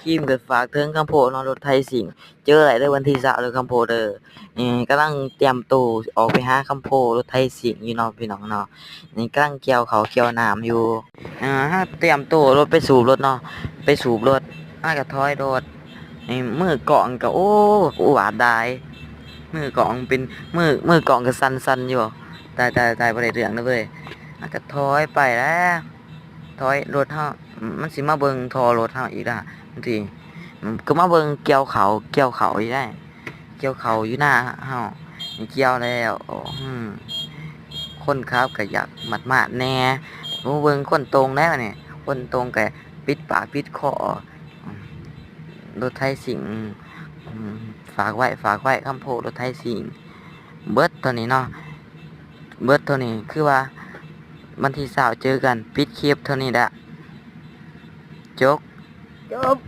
ครีมก็ฝากถึงคำโพดเนาะรถไถซิ่งเจอได้เด้อวันที่20เด้อคำโพดเด้อนี่กำลังเตรียมตัวออกไปหาคำโพดรถไถซิ่งอยู่เนาะพี่น้องเนาะนี่กำลังเกี่ยวข้าวเกี่ยวน้ำอยู่เราเตรียมตัวรถไปสูบรถเนาะไปสูบรถก็ถอยรถนี่มือกองก็โอ้อุบาทได้มือกองเป็นมือกองก็สั่นๆอยู่ตายบ่ได้เรื่องเด้อเว้ยก็ถอยไปแล้วถอยรถเฮามันสิมาเบิ่งท่อรถเฮาอีกล่ะบางทีก็มาเบิ่งเกี่ยวเขาอีกได้เกี่ยวเขาอยู่หน้าเฮานี่เกี่ยวแล้วคนขับก็อยากมาดๆแหน่บ่เบิ่งคนตรงได้บัดนี้คนตรงก็ปิดปากปิดคออืมรถไถซิ่งฝากไว้คำโพดรถไถซิ่งเบิดเท่านี้เนาะเบิดเท่านี้คือว่าวันที่20เจอกันปิดคลิปเท่านี้แหละจบ